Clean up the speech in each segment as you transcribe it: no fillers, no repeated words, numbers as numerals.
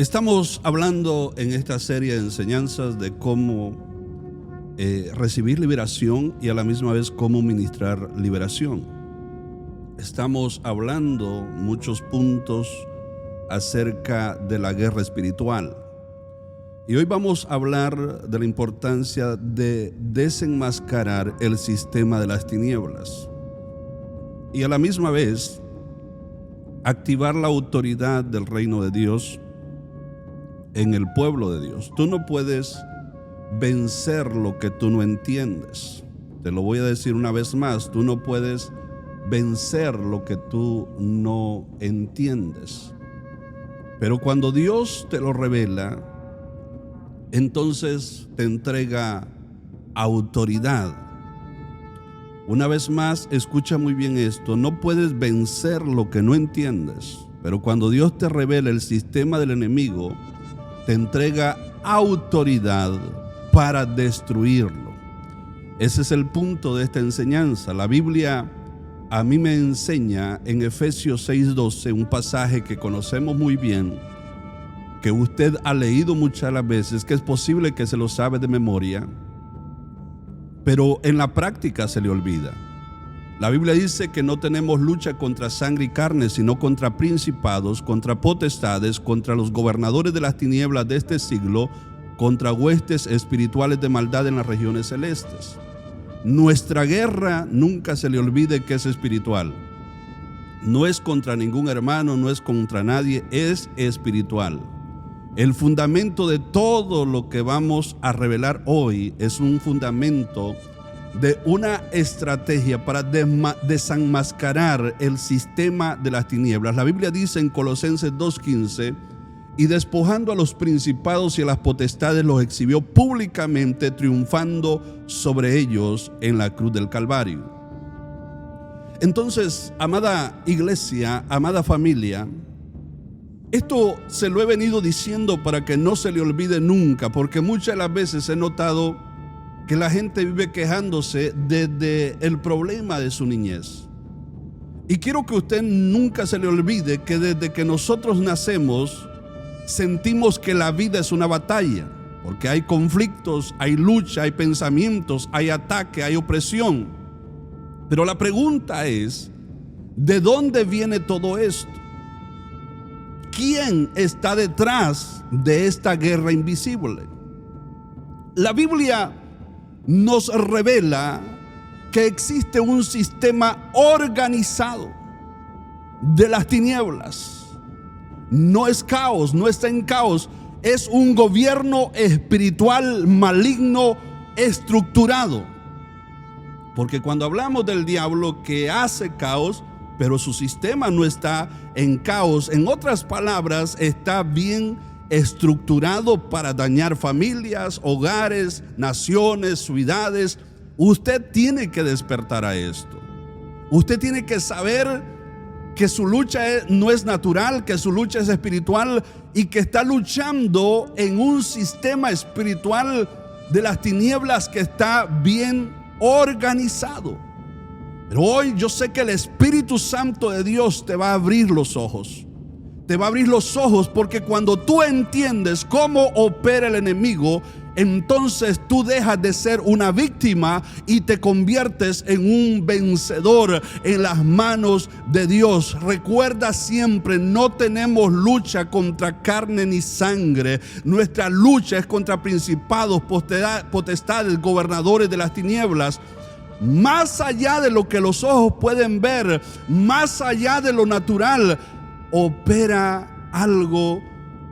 Estamos hablando en esta serie de enseñanzas de cómo recibir liberación y a la misma vez cómo ministrar liberación. Estamos hablando muchos puntos acerca de la guerra espiritual. Y hoy vamos a hablar de la importancia de desenmascarar el sistema de las tinieblas y a la misma vez activar la autoridad del reino de Dios en el pueblo de Dios. Tú no puedes vencer lo que tú no entiendes. Te lo voy a decir una vez más, tú no puedes vencer lo que tú no entiendes. Pero cuando Dios te lo revela, entonces te entrega autoridad. Una vez más, escucha muy bien esto, no puedes vencer lo que no entiendes, pero cuando Dios te revela el sistema del enemigo, te entrega autoridad para destruirlo. Ese es el punto de esta enseñanza. La Biblia a mí me enseña en Efesios 6:12, un pasaje que conocemos muy bien, que usted ha leído muchas las veces, que es posible que se lo sabe de memoria, pero en la práctica se le olvida. La Biblia dice que no tenemos lucha contra sangre y carne, sino contra principados, contra potestades, contra los gobernadores de las tinieblas de este siglo, contra huestes espirituales de maldad en las regiones celestes. Nuestra guerra, nunca se le olvide que es espiritual. No es contra ningún hermano, no es contra nadie, es espiritual. El fundamento de todo lo que vamos a revelar hoy es un fundamento de una estrategia para desenmascarar el sistema de las tinieblas. La Biblia dice en Colosenses 2:15, y despojando a los principados y a las potestades los exhibió públicamente, triunfando sobre ellos en la cruz del Calvario. Entonces, amada iglesia, amada familia, esto se lo he venido diciendo para que no se le olvide nunca, porque muchas de las veces he notado que la gente vive quejándose desde el problema de su niñez. Y quiero que usted nunca se le olvide que desde que nosotros nacemos sentimos que la vida es una batalla, porque hay conflictos, hay lucha, hay pensamientos, hay ataque, hay opresión. Pero la pregunta es, ¿de dónde viene todo esto? ¿Quién está detrás de esta guerra invisible? La Biblia nos revela que existe un sistema organizado de las tinieblas. No es caos, no está en caos, es un gobierno espiritual maligno estructurado. Porque cuando hablamos del diablo que hace caos, pero su sistema no está en caos, en otras palabras, está bien estructurado para dañar familias, hogares, naciones, ciudades. Usted tiene que despertar a esto. Usted tiene que saber que su lucha no es natural, que su lucha es espiritual y que está luchando en un sistema espiritual de las tinieblas que está bien organizado. Pero hoy yo sé que el Espíritu Santo de Dios te va a abrir los ojos. Te va a abrir los ojos, porque cuando tú entiendes cómo opera el enemigo, entonces tú dejas de ser una víctima y te conviertes en un vencedor en las manos de Dios. Recuerda siempre, no tenemos lucha contra carne ni sangre. Nuestra lucha es contra principados, potestades, gobernadores de las tinieblas. Más allá de lo que los ojos pueden ver, más allá de lo natural, opera algo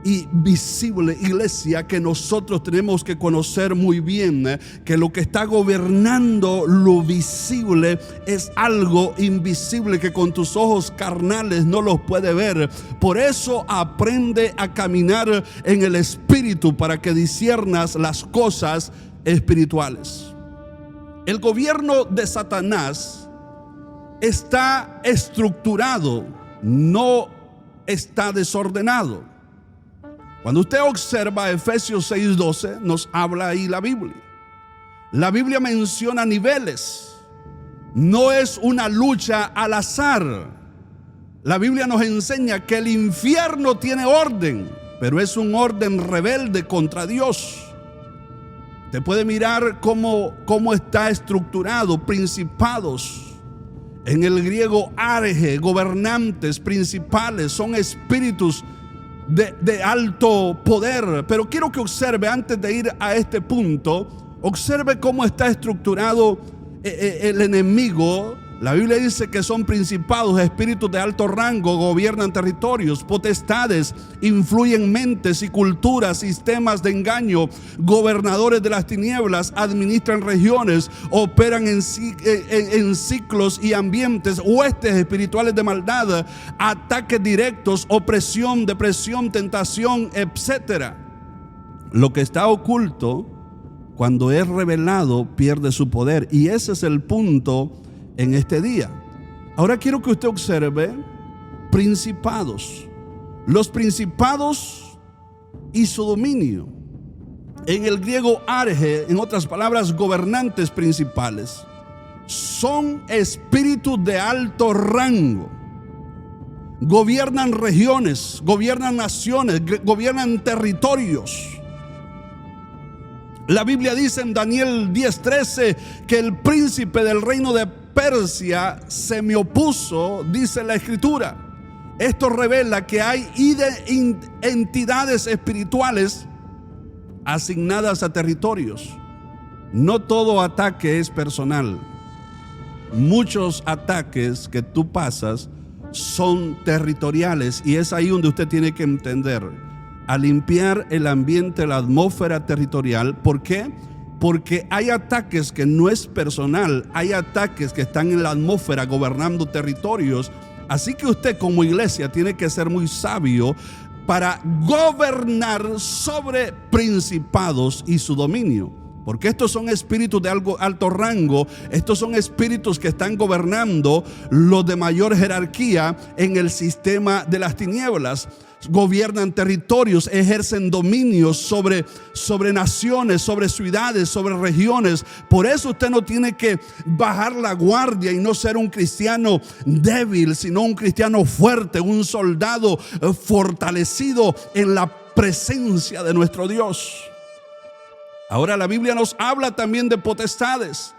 invisible, iglesia, que nosotros tenemos que conocer muy bien, que lo que está gobernando lo visible es algo invisible que con tus ojos carnales no los puede ver. Por eso aprende a caminar en el Espíritu para que disciernas las cosas espirituales. El gobierno de Satanás está estructurado, no está desordenado. Cuando usted observa Efesios 6:12, nos habla ahí la Biblia. La Biblia menciona niveles. No es una lucha al azar. La Biblia nos enseña que el infierno tiene orden. pero es un orden rebelde contra Dios. Te puede mirar cómo está estructurado: principados. En el griego arge, gobernantes, principales, son espíritus de alto poder. Pero quiero que observe, antes de ir a este punto, observe cómo está estructurado el enemigo. La Biblia dice que son principados, espíritus de alto rango, gobiernan territorios, potestades, influyen mentes y culturas, sistemas de engaño, gobernadores de las tinieblas, administran regiones, operan en ciclos y ambientes, huestes espirituales de maldad, ataques directos, opresión, depresión, tentación, etc. Lo que está oculto, cuando es revelado, pierde su poder, y ese es el punto en este día. Ahora quiero que usted observe principados. Los principados y su dominio. En el griego arge, en otras palabras, gobernantes principales, son espíritus de alto rango. Gobiernan regiones, gobiernan naciones, gobiernan territorios. La Biblia dice en Daniel 10:13 que el príncipe del reino de Persia se me opuso, dice la Escritura. Esto revela que hay entidades espirituales asignadas a territorios. No todo ataque es personal. Muchos ataques que tú pasas son territoriales, y es ahí donde usted tiene que entender a limpiar el ambiente, la atmósfera territorial. ¿Por qué? Porque hay ataques que no es personal, hay ataques que están en la atmósfera gobernando territorios. Así que usted como iglesia tiene que ser muy sabio para gobernar sobre principados y su dominio. Porque estos son espíritus de alto rango, estos son espíritus que están gobernando los de mayor jerarquía en el sistema de las tinieblas. Gobiernan territorios, ejercen dominio sobre naciones, sobre ciudades, sobre regiones. Por eso usted no tiene que bajar la guardia y no ser un cristiano débil, sino un cristiano fuerte, un soldado fortalecido en la presencia de nuestro Dios. Ahora la Biblia nos habla también de potestades.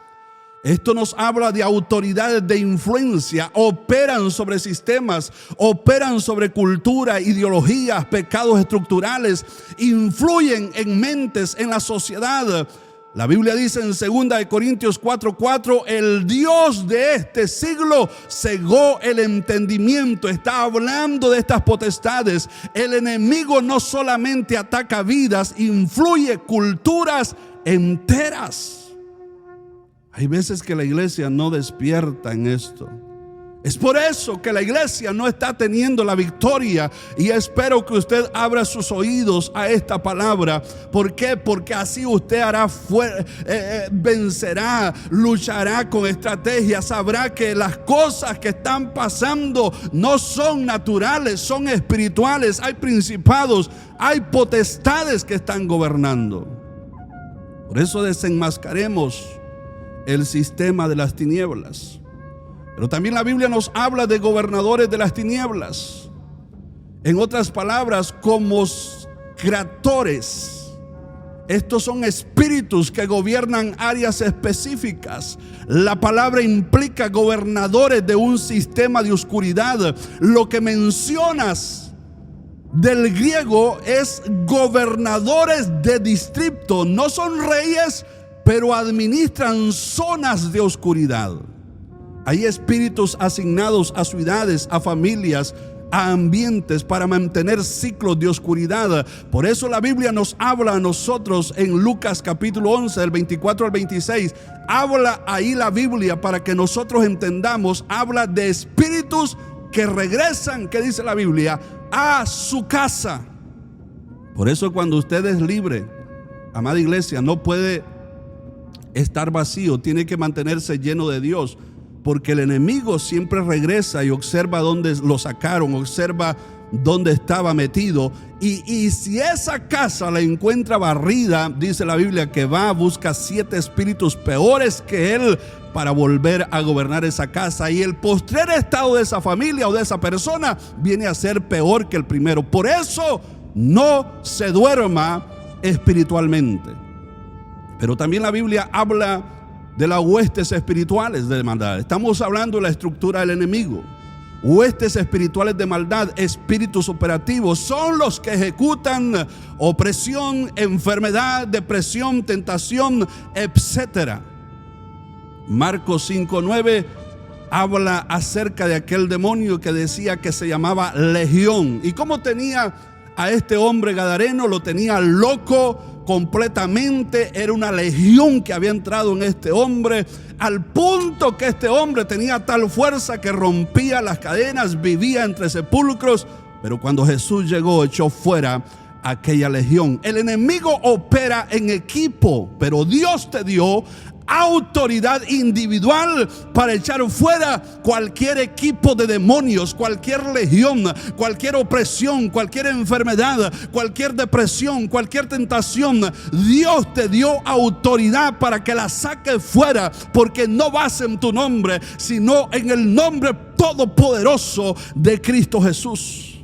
Esto nos habla de autoridades de influencia, operan sobre sistemas, operan sobre cultura, ideologías, pecados estructurales, influyen en mentes, en la sociedad. La Biblia dice en 2 Corintios 4:4, el Dios de este siglo cegó el entendimiento. Está hablando de estas potestades. El enemigo no solamente ataca vidas, influye culturas enteras. Hay veces que la iglesia no despierta en esto. Es por eso que la iglesia no está teniendo la victoria, y espero que usted abra sus oídos a esta palabra. ¿Por qué? Porque así usted vencerá, luchará con estrategia, sabrá que las cosas que están pasando no son naturales, son espirituales. Hay principados, hay potestades que están gobernando. Por eso desenmascaremos el sistema de las tinieblas. Pero también la Biblia nos habla de gobernadores de las tinieblas. En otras palabras, como creadores. Estos son espíritus que gobiernan áreas específicas. La palabra implica gobernadores de un sistema de oscuridad. Lo que mencionas del griego es gobernadores de distrito. No son reyes, pero administran zonas de oscuridad. Hay espíritus asignados a ciudades, a familias, a ambientes para mantener ciclos de oscuridad. Por eso la Biblia nos habla a nosotros en Lucas capítulo 11, del 24 al 26. Habla ahí la Biblia para que nosotros entendamos. Habla de espíritus que regresan, ¿qué dice la Biblia? A su casa. Por eso cuando usted es libre, amada iglesia, no puede estar vacío, tiene que mantenerse lleno de Dios, porque el enemigo siempre regresa y observa dónde lo sacaron, observa dónde estaba metido, y si esa casa la encuentra barrida, dice la Biblia que va a buscar 7 espíritus peores que él para volver a gobernar esa casa, y el postrer estado de esa familia o de esa persona viene a ser peor que el primero. Por eso no se duerma espiritualmente. Pero también la Biblia habla de las huestes espirituales de maldad. Estamos hablando de la estructura del enemigo. Huestes espirituales de maldad, espíritus operativos, son los que ejecutan opresión, enfermedad, depresión, tentación, etc. Marcos 5:9 habla acerca de aquel demonio que decía que se llamaba Legión. ¿Y cómo tenía a este hombre gadareno? Lo tenía loco completamente. Era una legión que había entrado en este hombre, al punto que este hombre tenía tal fuerza que rompía las cadenas, vivía entre sepulcros. Pero cuando Jesús llegó, echó fuera aquella legión. El enemigo opera en equipo, pero Dios te dio autoridad individual para echar fuera cualquier equipo de demonios, cualquier legión, cualquier opresión, cualquier enfermedad, cualquier depresión, cualquier tentación. Dios te dio autoridad para que la saques fuera, porque no vas en tu nombre, sino en el nombre todopoderoso de Cristo Jesús.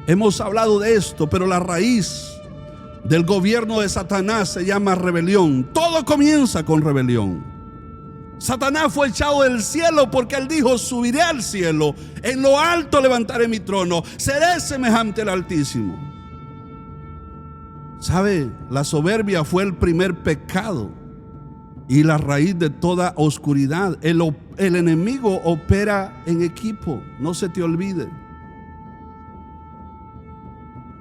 Hemos hablado de esto, pero la raíz del gobierno de Satanás se llama rebelión. Todo comienza con rebelión. Satanás fue echado del cielo porque él dijo: subiré al cielo, en lo alto levantaré mi trono, seré semejante al Altísimo. ¿Sabe? La soberbia fue el primer pecado y la raíz de toda oscuridad. El enemigo opera en equipo, no se te olvide.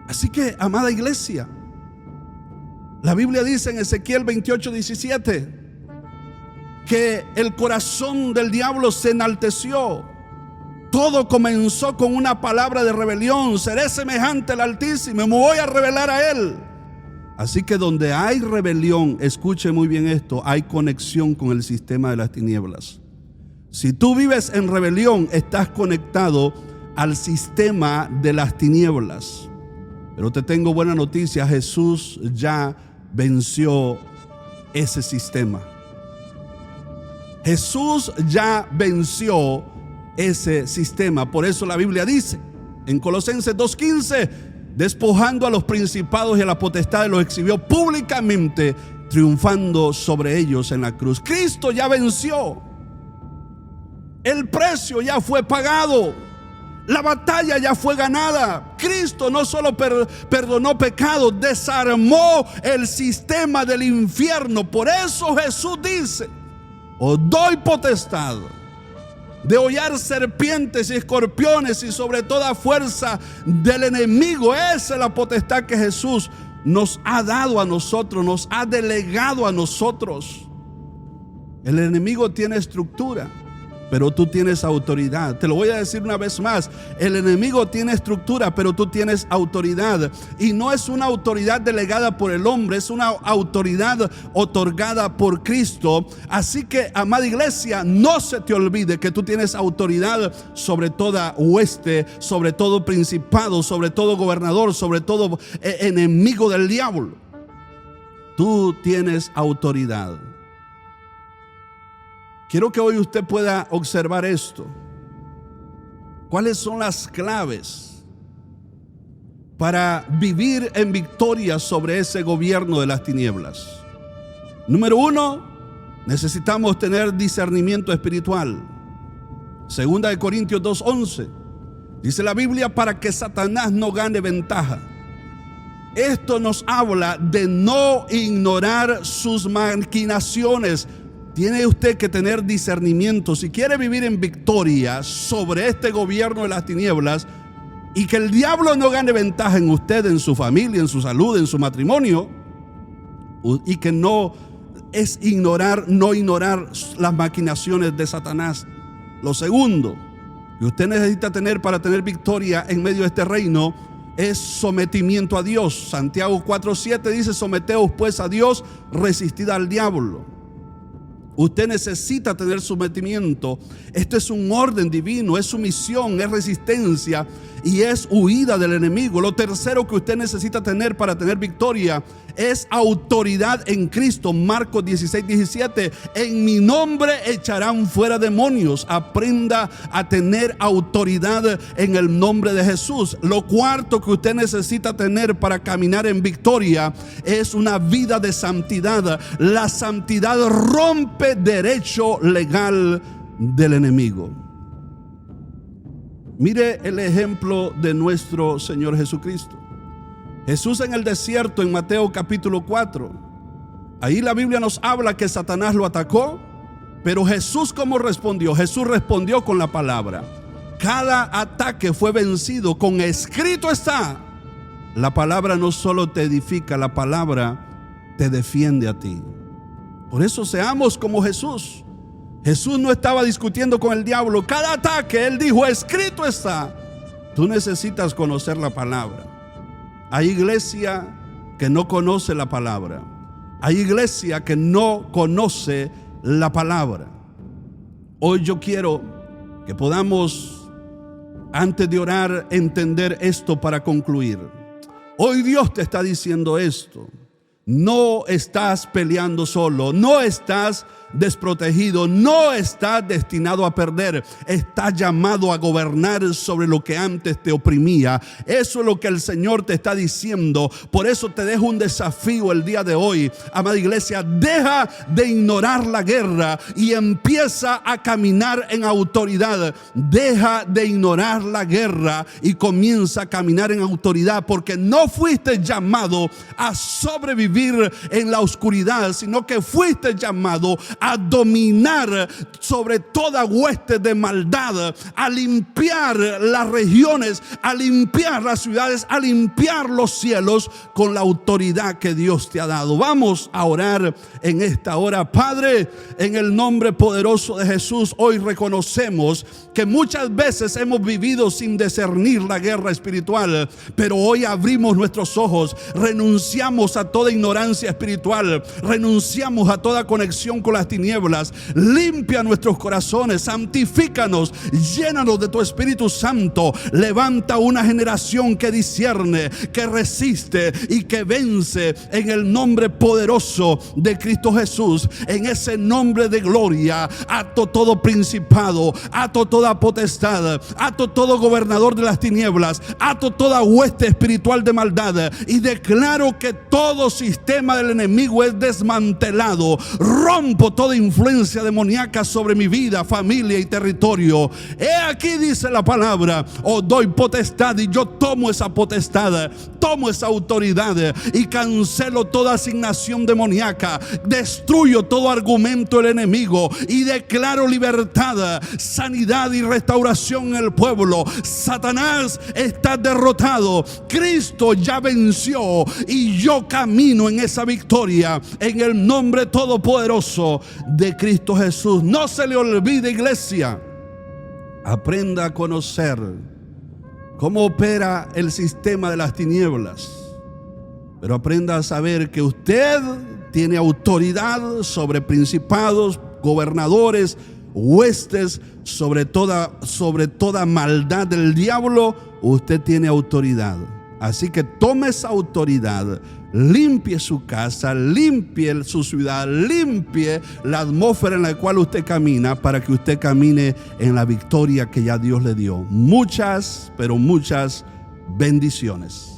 Así que, amada iglesia, la Biblia dice en Ezequiel 28:17 que el corazón del diablo se enalteció. Todo comenzó con una palabra de rebelión: seré semejante al Altísimo, me voy a rebelar a Él. Así que donde hay rebelión, escuche muy bien esto, hay conexión con el sistema de las tinieblas. Si tú vives en rebelión, estás conectado al sistema de las tinieblas. Pero te tengo buena noticia: Jesús ya venció ese sistema. Jesús ya venció ese sistema. Por eso la Biblia dice en Colosenses 2:15: despojando a los principados y a las potestades, los exhibió públicamente, triunfando sobre ellos en la cruz. Cristo ya venció. El precio ya fue pagado. La batalla ya fue ganada. Cristo no solo perdonó pecados, desarmó el sistema del infierno. Por eso Jesús dice: os doy potestad de hollar serpientes y escorpiones y sobre toda fuerza del enemigo. Esa es la potestad que Jesús nos ha dado a nosotros, nos ha delegado a nosotros. El enemigo tiene estructura, pero tú tienes autoridad. Te lo voy a decir una vez más: el enemigo tiene estructura, pero tú tienes autoridad. Y no es una autoridad delegada por el hombre, es una autoridad otorgada por Cristo. Así que, amada iglesia, no se te olvide que tú tienes autoridad sobre toda hueste, sobre todo principado, sobre todo gobernador, sobre todo enemigo del diablo. Tú tienes autoridad. Quiero que hoy usted pueda observar esto. ¿Cuáles son las claves para vivir en victoria sobre ese gobierno de las tinieblas? Número 1, necesitamos tener discernimiento espiritual. 2 Corintios 2:11 dice la Biblia: para que Satanás no gane ventaja. Esto nos habla de no ignorar sus maquinaciones. Tiene usted que tener discernimiento. Si quiere vivir en victoria sobre este gobierno de las tinieblas y que el diablo no gane ventaja en usted, en su familia, en su salud, en su matrimonio, y que no es no ignorar las maquinaciones de Satanás. Lo segundo que usted necesita tener para tener victoria en medio de este reino es sometimiento a Dios. Santiago 4:7 dice: someteos pues a Dios, resistid al diablo. Usted necesita tener sometimiento. Esto es un orden divino, es sumisión, es resistencia. y es huida del enemigo. Lo tercero que usted necesita tener para tener victoria es autoridad en Cristo. Marcos 16:17. En mi nombre echarán fuera demonios. Aprenda a tener autoridad en el nombre de Jesús. Lo cuarto que usted necesita tener para caminar en victoria es una vida de santidad. La santidad rompe derecho legal del enemigo. Mire el ejemplo de nuestro Señor Jesucristo. Jesús en el desierto, en Mateo capítulo 4. Ahí la Biblia nos habla que Satanás lo atacó, pero Jesús, ¿cómo respondió? Jesús respondió con la palabra. Cada ataque fue vencido con escrito está. La palabra no solo te edifica, la palabra te defiende a ti. Por eso seamos como Jesús. Jesús no estaba discutiendo con el diablo. Cada ataque, él dijo, escrito está. Tú necesitas conocer la palabra. Hay iglesia que no conoce la palabra. Hay iglesia que no conoce la palabra. Hoy yo quiero que podamos, antes de orar, entender esto para concluir. Hoy Dios te está diciendo esto. No estás peleando solo, no estás desprotegido, no estás destinado a perder. Estás llamado a gobernar sobre lo que antes te oprimía. Eso es lo que el Señor te está diciendo. Por eso te dejo un desafío el día de hoy, amada iglesia. Deja de ignorar la guerra y empieza a caminar en autoridad. Deja de ignorar la guerra y comienza a caminar en autoridad, porque no fuiste llamado a sobrevivir en la oscuridad, sino que fuiste llamado a dominar sobre toda hueste de maldad, a limpiar las regiones, a limpiar las ciudades, a limpiar los cielos con la autoridad que Dios te ha dado. Vamos a orar en esta hora. Padre, en el nombre poderoso de Jesús, hoy reconocemos que muchas veces hemos vivido sin discernir la guerra espiritual, pero hoy abrimos nuestros ojos, renunciamos a toda ignorancia espiritual, renunciamos a toda conexión con las tinieblas. Limpia nuestros corazones, santifícanos, llénanos de tu Espíritu Santo. Levanta una generación que discierne, que resiste y que vence en el nombre poderoso de Cristo Jesús. En ese nombre de gloria, ato todo principado, ato toda potestad, ato todo gobernador de las tinieblas, ato toda hueste espiritual de maldad y declaro que todo sistema del enemigo es desmantelado. Rompo toda influencia demoníaca sobre mi vida, familia y territorio. He aquí, dice la palabra, os doy potestad, y yo tomo esa potestad, tomo esa autoridad y cancelo toda asignación demoníaca, destruyo todo argumento del enemigo y declaro libertad, sanidad y restauración en el pueblo. Satanás está derrotado, Cristo ya venció y yo camino en esa victoria en el nombre todopoderoso de Cristo Jesús. No se le olvide, iglesia, aprenda a conocer cómo opera el sistema de las tinieblas, pero aprenda a saber que usted tiene autoridad sobre principados, gobernadores, huestes, sobre toda maldad del diablo. Usted tiene autoridad. Así que tome esa autoridad, limpie su casa, limpie su ciudad, limpie la atmósfera en la cual usted camina, para que usted camine en la victoria que ya Dios le dio. Muchas, pero muchas bendiciones.